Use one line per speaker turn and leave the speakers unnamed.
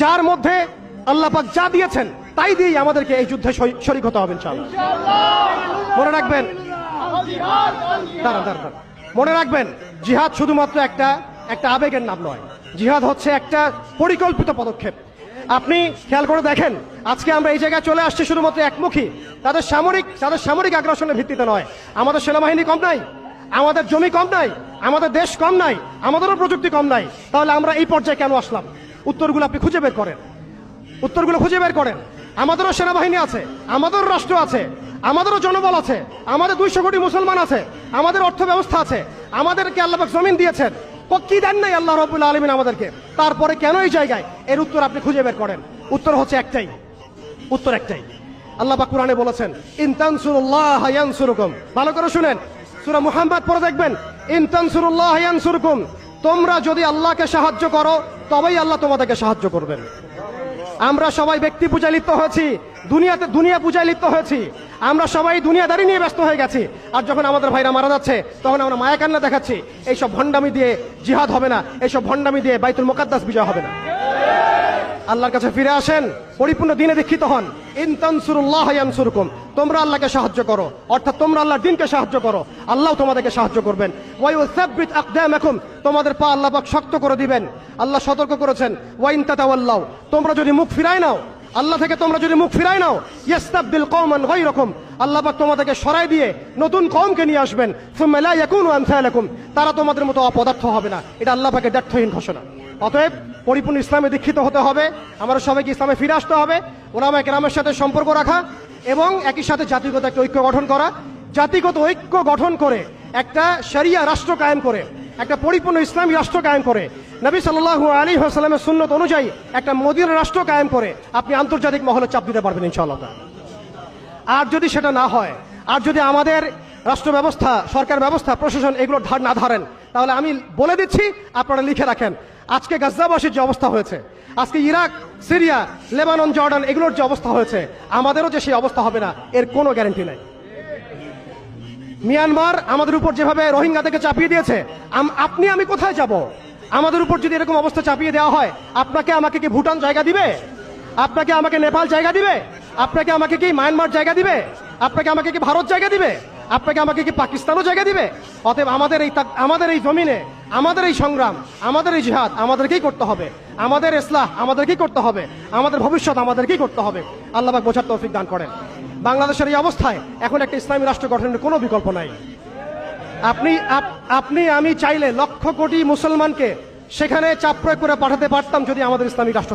যার মধ্যে আল্লাহ পাক যা দিয়েছেন তাই দিয়েই আমাদেরকে এই যুদ্ধে শরীক হতে হবে ইনশাআল্লাহ। মনে রাখবেন, দাঁড়ান, মনে রাখবেন, জিহাদ শুধুমাত্র একটা আবেগের নাম নয়। জিহাদ হচ্ছে একটা পরিকল্পিত পদক্ষেপ। আপনি খেয়াল করে দেখেন, আজকে আমরা এই জায়গায় চলে আসছি শুধুমাত্র একমুখী, তাদের সামরিক আগ্রাসনের ভিত্তিতে নয়। আমাদের সেনাবাহিনী কম নাই, আমাদের জমি কম নাই, আমাদের দেশ কম নাই, আমাদেরও প্রযুক্তি কম নাই। তাহলে আমরা এই পর্যায়ে কেন আসলাম? উত্তরগুলো আপনি খুঁজে বের করেন। আমাদেরও সেনাবাহিনী আছে, আমাদেরও রাষ্ট্র আছে, আমাদেরও জনবল আছে, আমাদের 200 কোটি মুসলমান আছে, আমাদের অর্থ ব্যবস্থা আছে, আমাদেরকে আল্লাহ পাক জমিন দিয়েছেন। কি দেন নাই আল্লাহ রাব্বুল আলামিন আমাদেরকে? তারপরে কেন এই জায়গায়? এর উত্তর আপনি খুঁজে বের করেন। উত্তর হচ্ছে একটাই। আল্লাহ পাক কোরআনে বলেছেন, ইন তানসুরুল্লাহ ইয়ানসুরুকুম। ভালো করে শুনেন, সূরা মুহাম্মদ পড়ে দেখবেন, ইন তানসুরুল্লাহ ইয়ানসুরুকুম। তোমরা যদি আল্লাহকে সাহায্য করো তবেই আল্লাহ তোমাদেরকে সাহায্য করবেন। আমরা সবাই ব্যক্তি পূজায় লিপ্ত হয়েছি, দুনিয়া পূজায় লিপ্ত হয়েছি। আমরা সবাই দুনিয়াদারি নিয়ে ব্যস্ত হয়ে গেছি। আর যখন আমাদের ভাইরা মারা যাচ্ছে তখন আমরা মায়া কান্না দেখাচ্ছি। এইসব ভণ্ডামি দিয়ে জিহাদ হবে না, এইসব ভণ্ডামি দিয়ে বাইতুল মুকাদ্দাস বিজয় হবে না। আল্লাহর কাছে ফিরে আসেন, পরিপূর্ণ দ্বীনে দীক্ষিত হন। ইন তানসুরুল্লাহ ইয়ানসুরকুম। তোমরা আল্লাহকে সাহায্য করো, অর্থাৎ তোমরা আল্লাহর দ্বীনকে সাহায্য করো, আল্লাহ তোমাদেরকে সাহায্য করবেন। ওয়া ইউসাব্বিত আকদামাকুম। তোমাদের পা আল্লাহ পাক শক্ত করে দিবেন। আল্লাহ সতর্ক করেছেন, ওয়া ইন তাতাওয়াল্লাউ। তোমরা যদি মুখ ফিরায় নাও, আল্লাহ থেকে তোমরা যদি মুখ ফিরায় নাও, ইস্তাবদিল কওমান গায়রাকুম। আল্লাহ পাক তোমাদেরকে সরাই দিয়ে নতুন কওমকে নিয়ে আসবেন। সুম্মা লা ইয়াকুনু আমসালাকুম। তারা তোমাদের মতো অপদার্থ হবে না। এটা আল্লাহ পাকের দ্ব্যর্থহীন ঘোষণা। অতএব পরিপূর্ণ ইসলামে দীক্ষিত হতে হবে, আমরা সবাইকে ইসলামে ফিরে আসতে হবে, উলামায়ে কেরামের সাথে সম্পর্ক রাখা এবং একই সাথে জাতিগত একটা ঐক্য গঠন করা। জাতিগত ঐক্য গঠন করে একটা শরিয়া রাষ্ট্র কায়েম করে, একটা পরিপূর্ণ ইসলামী রাষ্ট্র কায়েম করে, নবী সাল্লাল্লাহু আলাইহি ওয়াসাল্লামের সুন্নত অনুযায়ী একটা মদিনা রাষ্ট্র কায়েম করে আপনি আন্তর্জাতিক মহলে চাপ দিতে পারবেন ইনশাআল্লাহ। আর যদি সেটা না হয়, আর যদি আমাদের রাষ্ট্র ব্যবস্থা, সরকার ব্যবস্থা, প্রশাসন এগুলো ধার না ধরেন, তাহলে আমি বলে দিচ্ছি, আপনারা লিখে রাখেন, আজকে গাজ্জাবাসীর যে অবস্থা হয়েছে, আজকে ইরাক, সিরিয়া, লেবানন, জর্ডান এগুলোর যে অবস্থা হয়েছে, আমাদেরও যে সেই অবস্থা হবে না এর কোনো গ্যারান্টি নাই। মিয়ানমার আমাদের উপর যেভাবে রোহিঙ্গাদেরকে চাপিয়ে দিয়েছে, আপনি আমি কোথায় যাব? আমাদের উপর যদি এরকম অবস্থা চাপিয়ে দেওয়া হয়, আপনাকে আমাকে কি ভুটান জায়গা দিবে? আপনাকে আমাকে নেপাল জায়গা দিবে? আপনাকে আমাকে কি মায়ানমার জায়গা দিবে? আপনাকে আমাকে কি ভারত জায়গা দিবে? আপনাকে আমাকে কি পাকিস্তানও জায়গা দিবে? অতএব আমাদের এই জমিনে, আমাদের এই সংগ্রাম, আমাদের এই জিহাদ আমাদেরকেই করতে হবে, আমাদের ইসলাহ আমাদেরকেই করতে হবে, আমাদের ভবিষ্যৎ আমাদেরকেই করতে হবে। আল্লাহ পাক বোঝার তৌফিক দান করেন। বাংলাদেশের এই অবস্থায় এখন একটা ইসলামী রাষ্ট্র গঠনের কোনো বিকল্প নাই। আপনি আমি চাইলে লক্ষ কোটি মুসলমানকে সেখানে চাপ প্রয়োগ করে পাঠাতে পারতাম যদি আমাদের ইসলামিক রাষ্ট্র